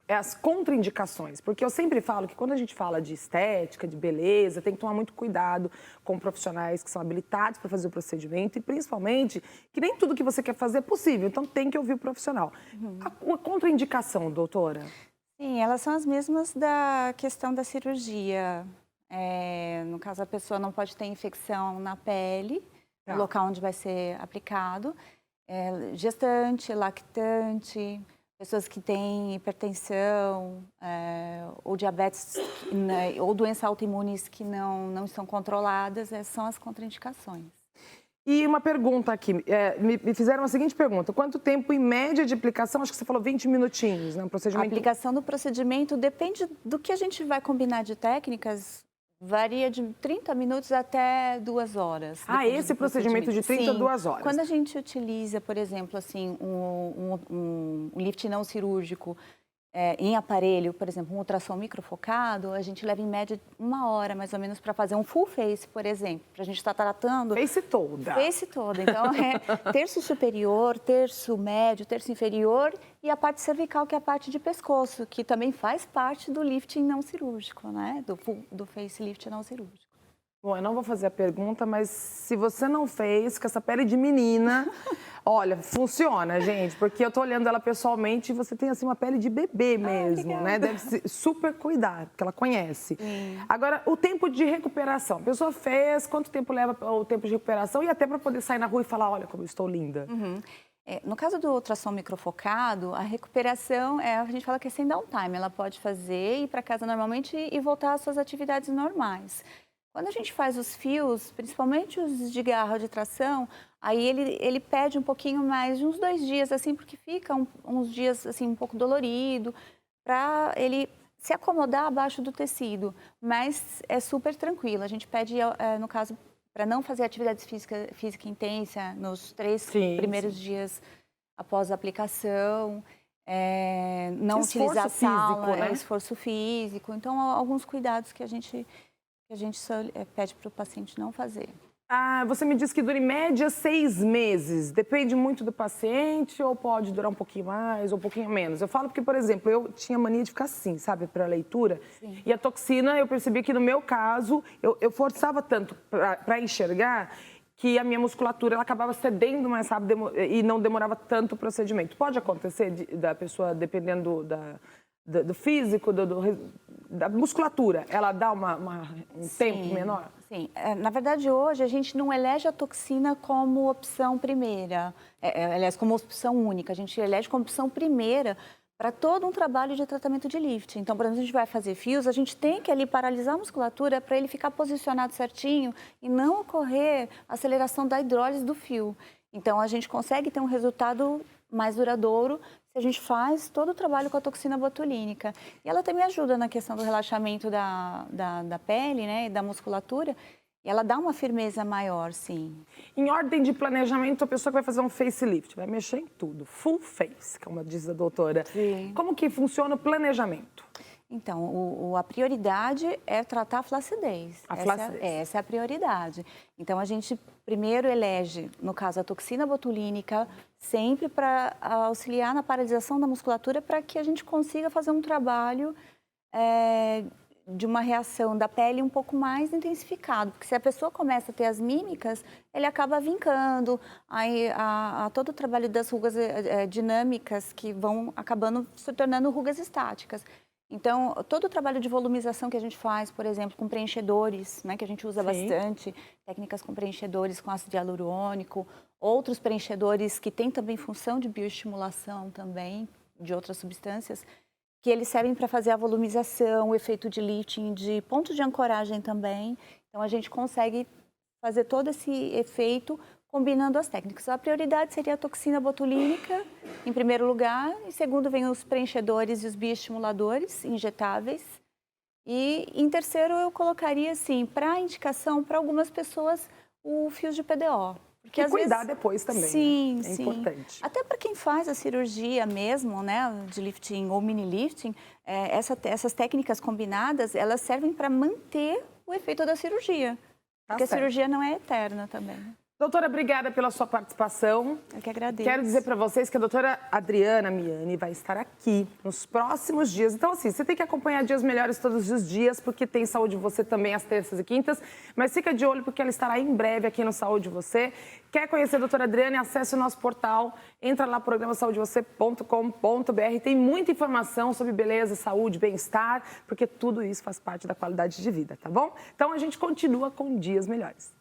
E: as contraindicações, porque eu sempre falo que quando a gente fala de estética, de beleza, tem que tomar muito cuidado com profissionais que são habilitados para fazer o procedimento e principalmente que nem tudo que você quer fazer é possível, então tem que ouvir o profissional. A contraindicação, doutora?
F: Sim, elas são as mesmas da questão da cirurgia. No caso, a pessoa não pode ter infecção na pele, no local onde vai ser aplicado, gestante, lactante, pessoas que têm hipertensão ou diabetes, né, ou doenças autoimunes que não estão controladas, são as contraindicações.
E: E uma pergunta aqui, me fizeram a seguinte pergunta, quanto tempo em média de aplicação? Acho que você falou 20 minutinhos, né?
F: A aplicação do procedimento depende do que a gente vai combinar de técnicas, varia de 30 minutos até 2 horas.
E: Esse procedimento de 30 a 2 horas.
F: Quando a gente utiliza, por exemplo, assim, um lift não cirúrgico em aparelho, por exemplo, um ultrassom microfocado, a gente leva em média 1 hora, mais ou menos, para fazer um full face, por exemplo, para a gente estar tratando...
E: Face toda.
F: Face toda. Então, terço superior, terço médio, terço inferior e a parte cervical, que é a parte de pescoço, que também faz parte do lifting não cirúrgico, né? Do facelift não cirúrgico.
E: Bom, eu não vou fazer a pergunta, mas se você não fez, com essa pele de menina, olha, funciona, gente, porque eu tô olhando ela pessoalmente e você tem, assim, uma pele de bebê mesmo, né? Deve se super cuidar, porque ela conhece. Agora, o tempo de recuperação. A pessoa fez, quanto tempo leva o tempo de recuperação e até para poder sair na rua e falar, olha como eu estou linda.
F: No caso do ultrassom microfocado, a recuperação, a gente fala que é sem downtime. Ela pode fazer, ir para casa normalmente e voltar às suas atividades normais. Quando a gente faz os fios, principalmente os de garra de tração, aí ele pede um pouquinho mais, de uns 2 dias, assim, porque fica uns dias, assim, um pouco dolorido, para ele se acomodar abaixo do tecido. Mas é super tranquilo. A gente pede, no caso, para não fazer atividade física intensa nos 3 primeiros dias após a aplicação, não utilizar sala, né? Esforço físico. Então, alguns cuidados que a gente pede para o paciente não fazer.
E: Você me disse que dura em média 6 meses. Depende muito do paciente ou pode durar um pouquinho mais ou um pouquinho menos? Eu falo porque, por exemplo, eu tinha mania de ficar assim, sabe, para a leitura. Sim. E a toxina, eu percebi que no meu caso, eu forçava tanto para enxergar que a minha musculatura ela acabava cedendo mais rápido e não demorava tanto o procedimento. Pode acontecer da pessoa, dependendo do físico, da musculatura, ela dá um tempo menor?
F: Sim. Na verdade, hoje, a gente não elege a toxina como opção primeira, aliás, como opção única. A gente elege como opção primeira para todo um trabalho de tratamento de lifting. Então, por exemplo, a gente vai fazer fios, a gente tem que ali paralisar a musculatura para ele ficar posicionado certinho e não ocorrer aceleração da hidrólise do fio. Então, a gente consegue ter um resultado mais duradouro se a gente faz todo o trabalho com a toxina botulínica. E ela também ajuda na questão do relaxamento da pele, né, e da musculatura. E ela dá uma firmeza maior, sim.
E: Em ordem de planejamento, a pessoa que vai fazer um facelift vai mexer em tudo. Full face, como diz a doutora. Sim. Como que funciona o planejamento?
F: Então, a prioridade é tratar a flacidez. Essa é a prioridade. Então, a gente primeiro elege, no caso, a toxina botulínica, sempre para auxiliar na paralisação da musculatura para que a gente consiga fazer um trabalho de uma reação da pele um pouco mais intensificado. Porque se a pessoa começa a ter as mímicas, ele acaba vincando. Aí, todo o trabalho das rugas dinâmicas que vão acabando se tornando rugas estáticas. Então, todo o trabalho de volumização que a gente faz, por exemplo, com preenchedores, né, que a gente usa bastante, técnicas com preenchedores com ácido hialurônico, outros preenchedores que têm também função de bioestimulação também, de outras substâncias, que eles servem para fazer a volumização, o efeito de lifting, de ponto de ancoragem também. Então, a gente consegue fazer todo esse efeito combinando as técnicas. A prioridade seria a toxina botulínica, em primeiro lugar. Em segundo, vem os preenchedores e os bioestimuladores injetáveis. E em terceiro, eu colocaria, assim, para indicação, para algumas pessoas, o fio de PDO.
E: Porque e cuidar depois também,
F: sim,
E: né? É importante.
F: Até para quem faz a cirurgia mesmo, né, de lifting ou mini lifting, essas técnicas combinadas, elas servem para manter o efeito da cirurgia. Porque a cirurgia não é eterna também.
E: Doutora, obrigada pela sua participação.
F: Eu que agradeço.
E: Quero dizer para vocês que a doutora Adriana Miani vai estar aqui nos próximos dias. Então, assim, você tem que acompanhar Dias Melhores todos os dias, porque tem Saúde Você também às terças e quintas. Mas fica de olho, porque ela estará em breve aqui no Saúde Você. Quer conhecer a doutora Adriana? Acesse o nosso portal, entra lá, programasaudevocê.com.br. Tem muita informação sobre beleza, saúde, bem-estar, porque tudo isso faz parte da qualidade de vida, tá bom? Então, a gente continua com Dias Melhores.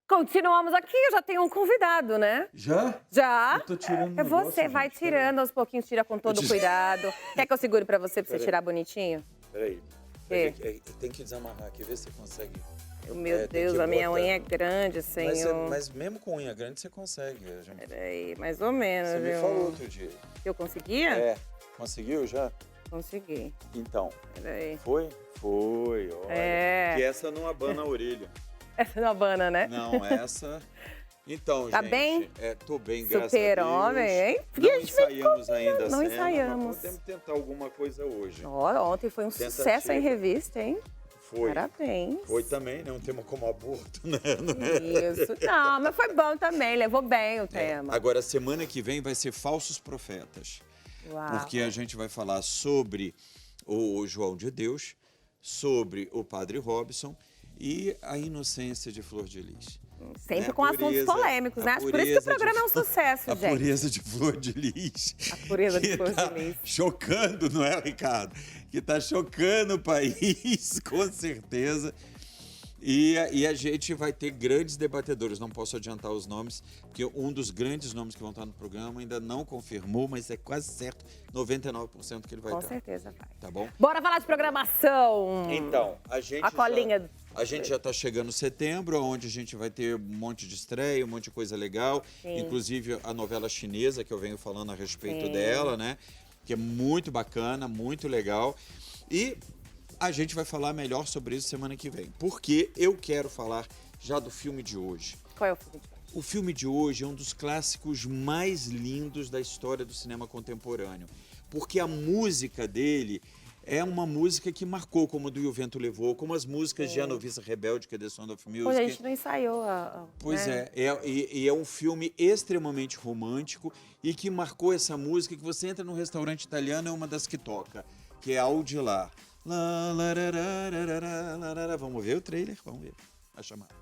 A: Continuamos aqui, eu já tenho um convidado, né?
G: Já?
A: Já.
G: Eu tô tirando
A: Você vai tirando aos pouquinhos, tira com todo cuidado. Quer que eu segure pra você tirar bonitinho?
G: Peraí. Tem que desamarrar aqui, ver se você consegue.
A: Meu Deus, a minha unha é grande, senhor.
G: Mas mesmo com unha grande você consegue.
A: Peraí, mais ou menos,
G: Você me falou outro dia.
A: Eu conseguia?
G: Conseguiu já?
A: Consegui.
G: Então.
A: Peraí.
G: Foi? Foi, olha. Que essa não abana a orelha.
A: Essa não abana, né?
G: Não, essa... Então,
A: tá
G: gente...
A: bem?
G: Tô bem, graças a Deus.
A: Super-homem, hein?
G: Não ensaiamos ainda a cena,
A: ensaiamos.
G: mas podemos tentar alguma coisa hoje.
A: Ontem foi um sucesso em revista, hein?
G: Foi.
A: Parabéns.
G: Foi também, né? Um tema como aborto, né?
A: Isso. Não, mas foi bom também, levou bem o tema.
G: Agora, semana que vem vai ser Falsos Profetas.
A: Uau.
G: Porque a gente vai falar sobre o João de Deus, sobre o Padre Robson e a inocência de Flor de Lis.
A: Sempre com assuntos polêmicos, né? Por isso que o programa é um sucesso, gente.
G: A pureza de Flor de Lis.
A: A pureza de Flor de Lis.
G: Chocando, não é, Ricardo? Que tá chocando o país, com certeza. E a gente vai ter grandes debatedores, não posso adiantar os nomes, porque um dos grandes nomes que vão estar no programa ainda não confirmou, mas é quase certo, 99% que ele vai estar.
A: Com certeza vai.
G: Tá bom?
A: Bora falar de programação.
G: Então, a gente já está chegando em setembro, onde a gente vai ter um monte de estreia, um monte de coisa legal, inclusive a novela chinesa, que eu venho falando a respeito dela, né? Que é muito bacana, muito legal. E a gente vai falar melhor sobre isso semana que vem, porque eu quero falar já do filme de hoje.
A: Qual é o filme de hoje?
G: O filme de hoje é um dos clássicos mais lindos da história do cinema contemporâneo, porque a música dele é uma música que marcou, como do E o Vento Levou, como as músicas de A Noviça Rebelde, que é The Sound of Music.
A: Pô, a gente não ensaiou.
G: Pois é um filme extremamente romântico e que marcou essa música, que você entra num restaurante italiano, é uma das que toca, que é Ao de Lá. Vamos ver o trailer? Vamos ver a chamada.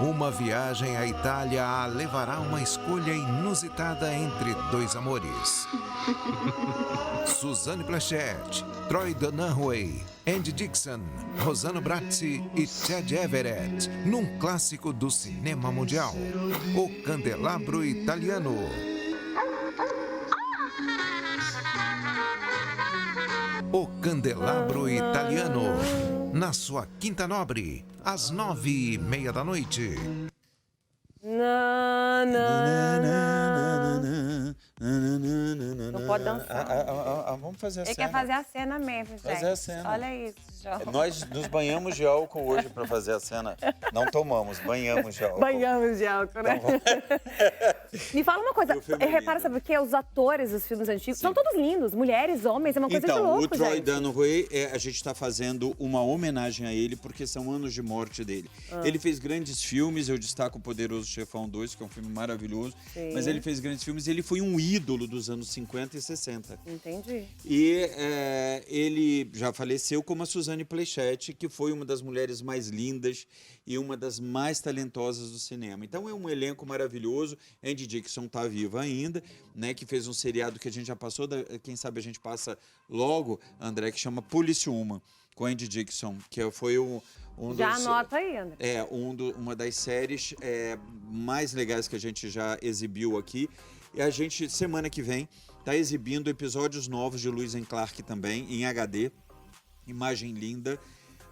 H: Uma viagem à Itália a levará a uma escolha inusitada entre dois amores. Suzanne Pleshette, Troy Donahue, Andy Dixon, Rossano Brazzi e Chad Everett, num clássico do cinema mundial, O Candelabro Italiano. O Candelabro Italiano, na sua Quinta Nobre, às 9h30 da noite.
A: Não pode dançar.
G: Vamos fazer a
A: Ele
G: cena.
A: quer fazer a cena mesmo, gente.
G: Fazer a cena.
A: Olha isso, João.
G: Nós nos banhamos de álcool hoje para fazer a cena. Não tomamos, banhamos de álcool.
A: Banhamos de álcool, né? Me fala uma coisa, repara, sabe o que? Os atores dos filmes antigos são todos lindos, mulheres, homens, é uma coisa de louco,
G: o Troy
A: gente.
G: Donahue, a gente está fazendo uma homenagem a ele, porque são anos de morte dele. Ele fez grandes filmes, eu destaco o Poderoso Chefão 2, que é um filme maravilhoso, mas ele fez grandes filmes, ele foi um ídolo dos anos 50 e 60.
A: Entendi.
G: E ele já faleceu como a Suzanne Pleshette, que foi uma das mulheres mais lindas e uma das mais talentosas do cinema. Então é um elenco maravilhoso. Andy Dixon está viva ainda, né? Que fez um seriado que a gente já passou, quem sabe a gente passa logo, André, que chama Policiúma, com Andy Dixon, que foi
A: já anota aí, André.
G: Uma das séries mais legais que a gente já exibiu aqui. E a gente, semana que vem, está exibindo episódios novos de Lois and Clark também, em HD, imagem linda,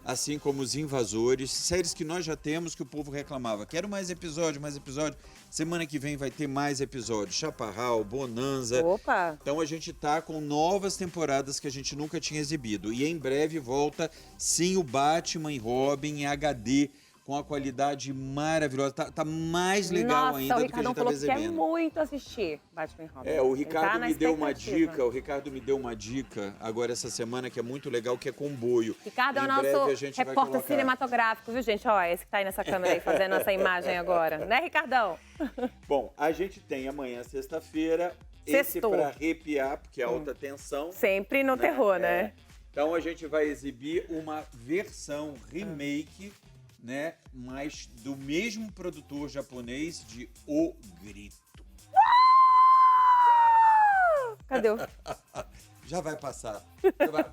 G: assim como Os Invasores, séries que nós já temos, que o povo reclamava. Quero mais episódio, mais episódio. Semana que vem vai ter mais episódios. Chaparral, Bonanza.
A: Opa!
G: Então a gente tá com novas temporadas que a gente nunca tinha exibido. E em breve volta, sim, o Batman e Robin em HD, com a qualidade maravilhosa. Tá mais legal ainda do que a gente estava exibindo.
A: Quer muito assistir Batman e Robin.
G: O Ricardo me deu uma dica. O Ricardo me deu uma dica agora essa semana que é muito legal, que é comboio.
A: Ricardo é o nosso repórter cinematográfico, viu, gente? Ó, esse que tá aí nessa câmera aí, fazendo essa imagem agora. Né, Ricardão?
G: Bom, a gente tem amanhã, sexta-feira, esse para arrepiar, porque é alta tensão.
A: Sempre no terror, né?
G: Então a gente vai exibir uma versão remake, né, mas do mesmo produtor japonês de O Grito.
A: Cadê o...
G: Já vai passar.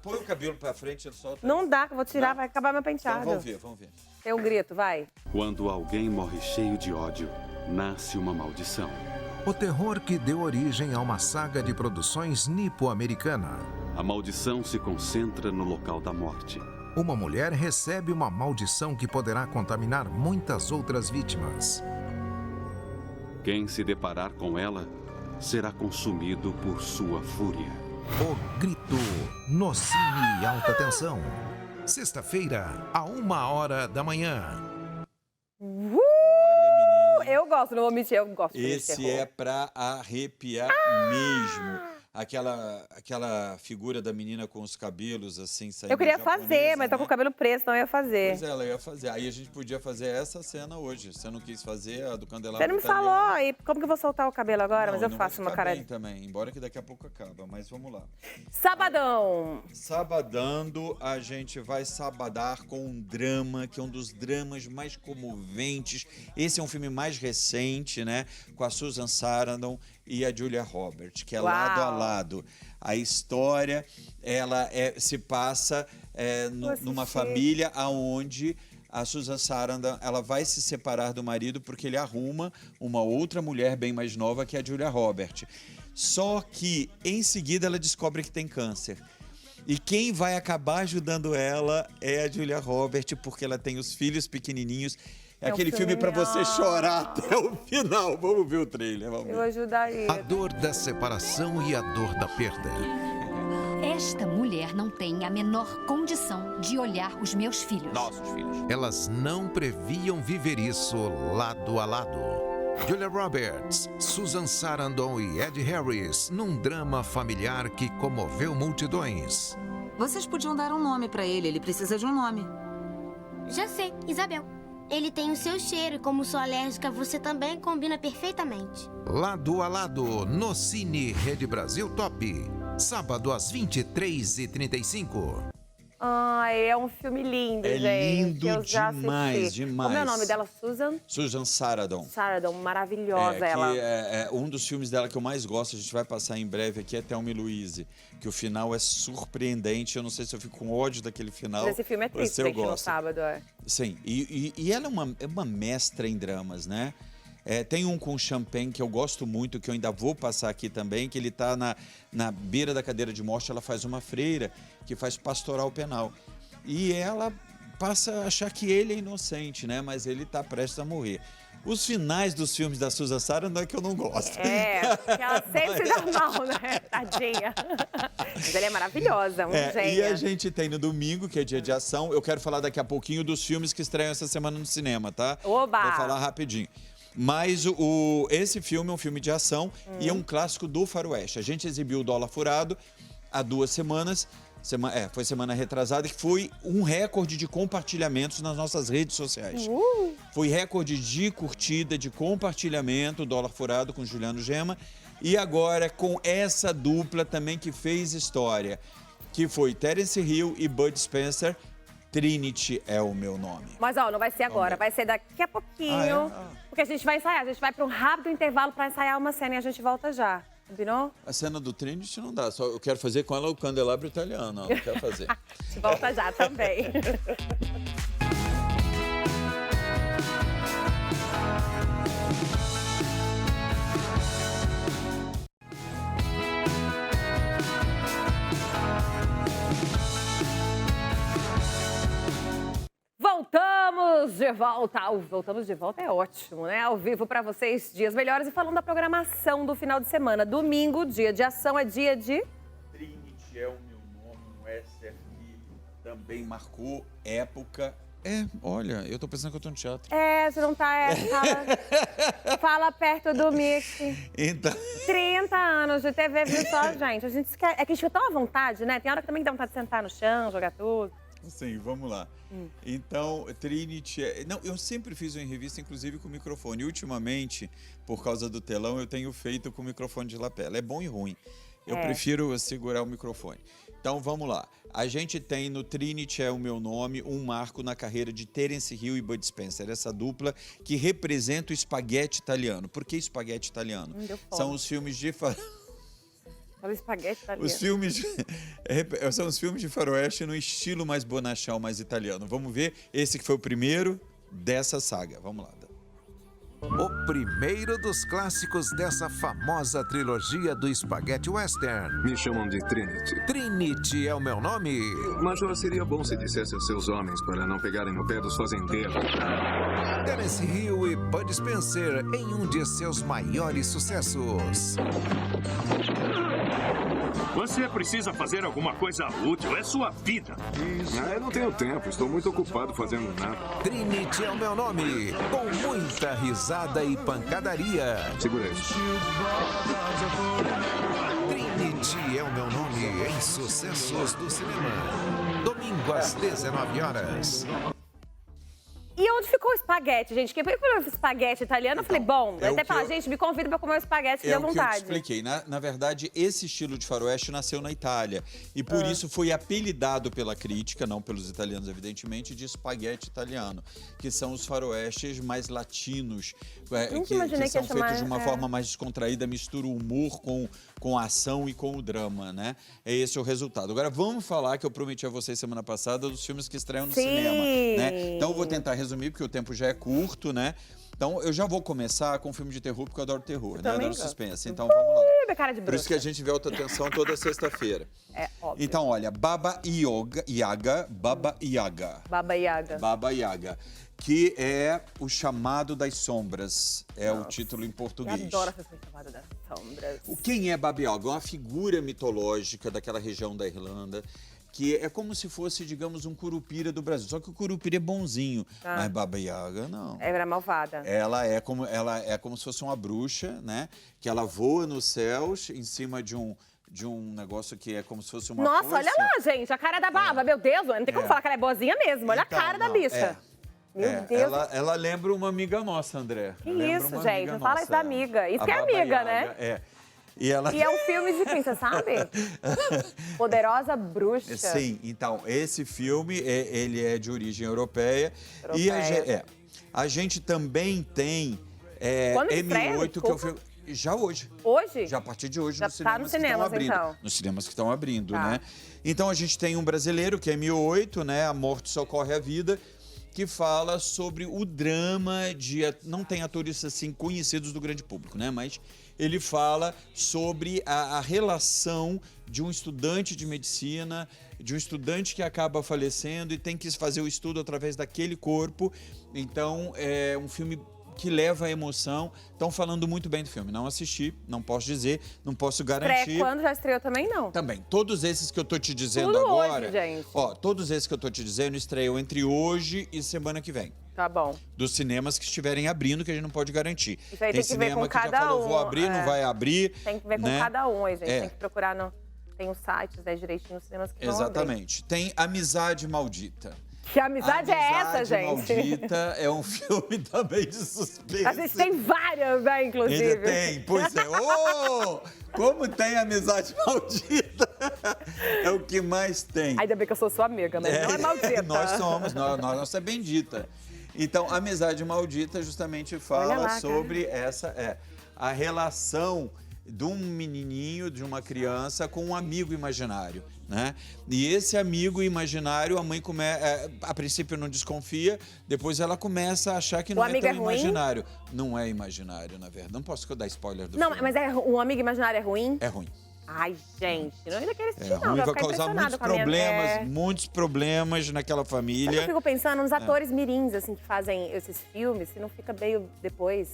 G: Põe o cabelo pra frente, ele solta.
A: Não dá, que eu vou tirar, vai acabar meu penteado.
G: Então vamos ver.
A: Tem um grito, vai.
I: Quando alguém morre cheio de ódio, nasce uma maldição.
H: O terror que deu origem a uma saga de produções nipo-americana.
I: A maldição se concentra no local da morte.
H: Uma mulher recebe uma maldição que poderá contaminar muitas outras vítimas.
I: Quem se deparar com ela será consumido por sua fúria.
H: O Grito, no Cine Alta Tensão. Sexta-feira, à 1h da manhã.
A: Eu gosto, não vou mentir, eu gosto.
G: Esse é pra arrepiar mesmo. aquela figura da menina com os cabelos assim saindo.
A: Eu queria
G: japonesa,
A: fazer, mas tô
G: né?
A: com o cabelo preto, não ia fazer.
G: Pois é, ela ia fazer. Aí a gente podia fazer essa cena hoje. Você não quis fazer a do candelabro
A: Você não me
G: italiano.
A: falou, e como que eu vou soltar o cabelo agora? Mas eu
G: não
A: faço
G: vai
A: uma
G: ficar
A: cara
G: bem
A: de...
G: também, embora que daqui a pouco acaba, mas vamos lá.
A: Sabadão!
G: Sabadando, a gente vai sabadar com um drama, que é um dos dramas mais comoventes. Esse é um filme mais recente, né? Com a Susan Sarandon e a Julia Roberts, que é
A: Uau.
G: lado a lado. A história, ela se passa numa família onde a Susan Sarandon, ela vai se separar do marido porque ele arruma uma outra mulher bem mais nova, que é a Julia Roberts. Só que, em seguida, ela descobre que tem câncer. E quem vai acabar ajudando ela é a Julia Roberts, porque ela tem os filhos pequenininhos. É aquele filme para você chorar até o final. Vamos ver o trailer. Vamos ver.
A: Eu ajudaria.
H: A dor da separação e a dor da perda.
J: Esta mulher não tem a menor condição de olhar os meus filhos.
G: Nossos filhos.
H: Elas não previam viver isso lado a lado. Julia Roberts, Susan Sarandon e Ed Harris num drama familiar que comoveu multidões.
K: Vocês podiam dar um nome pra ele. Ele precisa de um nome.
L: Já sei, Isabel. Ele tem o seu cheiro e como sou alérgica, você também combina perfeitamente.
H: Lado a lado, no Cine Rede Brasil Top. Sábado às 23h35.
A: Ai, é um filme lindo,
G: É
A: gente.
G: lindo
A: Eu já
G: demais,
A: assisti.
G: demais.
A: Como é o nome dela? Susan?
G: Susan Sarandon.
A: Sarandon, maravilhosa ela.
G: Que é um dos filmes dela que eu mais gosto, a gente vai passar em breve aqui, é Thelma e Louise, que o final é surpreendente. Eu não sei se eu fico com ódio daquele final.
A: Mas esse filme é triste, gente, no sábado.
G: Sim, e ela é uma mestra em dramas, né? Tem um com Champagne que eu gosto muito, que eu ainda vou passar aqui também, que ele está na beira da cadeira de morte. Ela faz uma freira que faz pastoral penal. E ela passa a achar que ele é inocente, né? Mas ele está prestes a morrer. Os finais dos filmes da Susan Sarandon é que eu não gosto.
A: Porque ela sempre se dá mal, né? Tadinha. Mas ela é maravilhosa, gênio.
G: E a gente tem no domingo, que é dia de ação. Eu quero falar daqui a pouquinho dos filmes que estreiam essa semana no cinema, tá?
A: Oba!
G: Vou falar rapidinho. Mas esse filme é um filme de ação e é um clássico do faroeste. A gente exibiu o Dólar Furado há 2 semanas. Foi semana retrasada, que foi um recorde de compartilhamentos nas nossas redes sociais. Foi recorde de curtida, de compartilhamento, Dólar Furado com Juliano Gema. E agora com essa dupla também que fez história, que foi Terence Hill e Bud Spencer. Trinity é o meu nome.
A: Mas, não vai ser agora, vai ser daqui a pouquinho. Porque a gente vai ensaiar, a gente vai para um rápido intervalo para ensaiar uma cena e a gente volta já. Combinou?
G: A cena do Trinity não dá, só eu quero fazer com ela o candelabro italiano, não quero fazer.
A: A gente volta já também. Voltamos de volta, é ótimo, né? Ao vivo para vocês, dias melhores. E falando da programação do final de semana. Domingo, dia de ação, é dia de...
G: Trinity é o meu nome, um western que também marcou época. Olha, eu tô pensando que eu tô no teatro.
A: Você não tá, fala perto do mix.
G: Então...
A: 30 anos de TV, viu só, gente? A gente esquece, é que a gente fica tão à vontade, né? Tem hora que também dá vontade de sentar no chão, jogar tudo.
G: Sim, vamos lá. Então, Trinity... Não, eu sempre fiz uma revista, inclusive, com microfone. Ultimamente, por causa do telão, eu tenho feito com microfone de lapela. É bom e ruim. Eu prefiro segurar o microfone. Então, vamos lá. A gente tem no Trinity é o meu nome, um marco na carreira de Terence Hill e Bud Spencer. Essa dupla que representa o espaguete italiano. Por que espaguete italiano? São os filmes de...
A: Espaguete italiano.
G: São os filmes de faroeste no estilo mais bonachão, mais italiano. Vamos ver esse que foi o primeiro dessa saga. Vamos lá.
H: O primeiro dos clássicos dessa famosa trilogia do Spaghetti Western.
I: Me chamam de Trinity.
H: Trinity é o meu nome.
I: Major, seria bom se dissesse aos seus homens para não pegarem no pé dos fazendeiros.
H: Terence Hill e Bud Spencer em um de seus maiores sucessos.
M: Você precisa fazer alguma coisa útil, é sua vida.
I: Eu não tenho tempo, estou muito ocupado fazendo nada.
H: Trinity é o meu nome, com muita risada e pancadaria.
I: Segura isso.
H: Trinity Ti é o Meu Nome em Sucessos do Cinema. Domingo às 19 horas.
A: E onde ficou o espaguete, gente? Porque quando eu fiz espaguete italiano, eu falei, bom, até falar, gente, me convida pra comer o espaguete que deu vontade.
G: É o que eu te expliquei. Na verdade, esse estilo de faroeste nasceu na Itália. E por isso foi apelidado pela crítica, não pelos italianos, evidentemente, de espaguete italiano. Que são os faroestes mais latinos. Que são feitos de uma forma mais descontraída, mistura o humor com a ação e com o drama, né? É esse o resultado. Agora, vamos falar, que eu prometi a vocês semana passada, dos filmes que estreiam no cinema, né? Então, eu vou tentar resumir, porque o tempo já é curto, né? Então, eu já vou começar com um filme de terror, porque eu adoro terror, né? Eu adoro suspense. Então, vamos lá.
A: Minha cara de bruxa.
G: Por isso que a gente vê Alta Tensão toda sexta-feira.
A: É óbvio.
G: Então, olha, Baba Yaga, que é o chamado das sombras, é o título em português.
A: Eu adoro essa chamada das sombras.
G: Quem é Baba Yaga? Uma figura mitológica daquela região da Irlanda, que é como se fosse, digamos, um curupira do Brasil. Só que o curupira é bonzinho, mas Baba Yaga não.
A: Era malvada.
G: Ela é como se fosse uma bruxa, né? Que ela voa nos céus em cima de um negócio que é como se fosse uma
A: Nossa,
G: foice.
A: olha lá, gente, a cara da Baba, meu Deus, não tem como falar que ela é boazinha mesmo, olha
G: Então,
A: a cara da bicha. Meu Deus.
G: Ela lembra uma amiga nossa, André.
A: Que isso, gente, não fala isso da amiga. Isso que é
G: Baba
A: amiga,
G: Yaga,
A: né?
G: E
A: é um filme de quem, você sabe? Poderosa Bruxa.
G: Sim, então, esse filme, ele é de origem europeia. E a gente também tem M8, que é o filme... Já hoje.
A: Hoje?
G: Já a partir de hoje,
A: já tá nos cinemas, então.
G: Nos cinemas que estão abrindo, né? Então, a gente tem um brasileiro, que é M8, né? A Morte Socorre a Vida, que fala sobre o drama de... Não tem atores, assim, conhecidos do grande público, né? Mas ele fala sobre a relação de um estudante de medicina, de um estudante que acaba falecendo e tem que fazer o estudo através daquele corpo. Então, é um filme que leva a emoção. Estão falando muito bem do filme. Não assisti, não posso dizer, não posso garantir.
A: Quando já estreou também, não?
G: Também. Todos esses que eu tô te dizendo
A: Tudo
G: agora...
A: hoje, gente.
G: Ó, todos esses que eu tô te dizendo estreiam entre hoje e semana que vem.
A: Tá bom.
G: Dos cinemas que estiverem abrindo, que a gente não pode garantir.
A: Isso aí tem que ver com
G: que
A: cada
G: já falou,
A: um.
G: Vou abrir, não vai abrir.
A: Tem que ver com cada um, gente. Tem que procurar Tem os sites, direitinho, os cinemas que
G: Exatamente. Tem Amizade Maldita.
A: Que amizade é essa, gente?
G: Maldita é um filme também de suspense.
A: A gente tem várias, né, inclusive.
G: Ainda tem, pois é. Como tem Amizade Maldita? É o que mais tem.
A: Ainda bem que eu sou sua amiga, mas não é maldita.
G: Nós somos, nossa é bendita. Então, Amizade Maldita justamente fala sobre a relação de um menininho, de uma criança, com um amigo imaginário, né? E esse amigo imaginário, a mãe a princípio não desconfia, depois ela começa a achar que não é tão imaginário. Não é imaginário, na verdade. Não posso dar spoiler do filme.
A: Não, mas um amigo imaginário é ruim?
G: É ruim.
A: Ai, gente, não ainda quero assistir,
G: não. Vai causar muitos problemas naquela família.
A: Eu fico pensando nos atores mirins, assim, que fazem esses filmes, se não fica meio depois...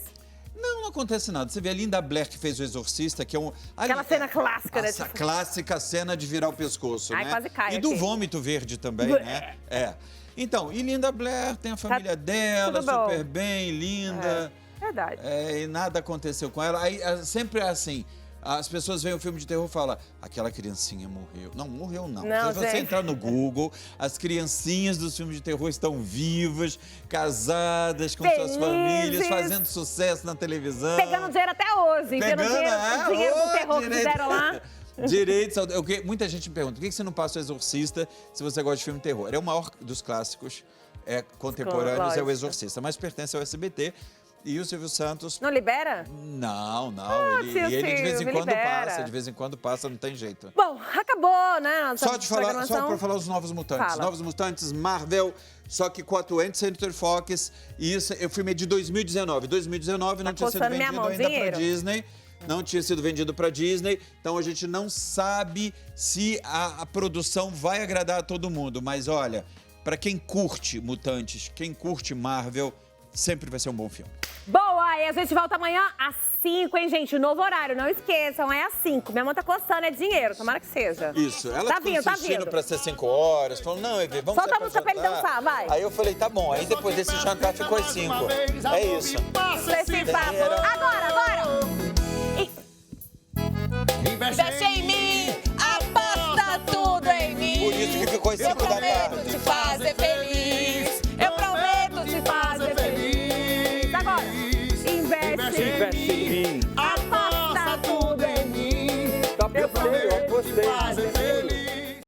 G: Não acontece nada. Você vê a Linda Blair, que fez O Exorcista, que é
A: aquela cena clássica, né?
G: Essa clássica cena de virar o pescoço, né?
A: Quase cai
G: e do vômito verde também, né? Então, e Linda Blair tem a família dela, super bem, linda.
A: Verdade.
G: E nada aconteceu com ela. Aí sempre é assim... As pessoas veem o filme de terror e falam, aquela criancinha morreu. Não, morreu não. Se você entrar no Google, as criancinhas dos filmes de terror estão vivas, casadas, com suas famílias, fazendo sucesso na televisão.
A: Pegando dinheiro até hoje. Pegando dinheiro do terror que fizeram lá.
G: Direitos. Muita gente me pergunta, por que você não passa o Exorcista se você gosta de filme de terror? É o maior dos clássicos contemporâneos, é o Exorcista, mas pertence ao SBT. E o Silvio Santos...
A: Não libera?
G: Não. Ele de vez em quando passa, não tem jeito.
A: Bom, acabou, né?
G: Só pra falar os Novos Mutantes. Novos Mutantes, Marvel, só que com a 20th Century Fox. E isso, o filme é de 2019. 2019 não tinha sido vendido ainda pra Disney. Não tinha sido vendido pra Disney. Então a gente não sabe se a produção vai agradar a todo mundo. Mas olha, pra quem curte Mutantes, quem curte Marvel... sempre vai ser um bom filme.
A: Boa! E a gente volta amanhã às 5, hein, gente? Novo horário, não esqueçam, é às 5. Minha mão tá coçando, é dinheiro, tomara que seja.
G: Isso, ela tá insistindo pra ser 5 horas, falou, não, Evê, vamos
A: solta a música pra ele dançar, vai.
G: Aí eu falei, tá bom, aí depois desse jantar ficou às 5. É isso.
A: Esse papo. Agora! Investe em mim!
N: Foi 5 da tarde.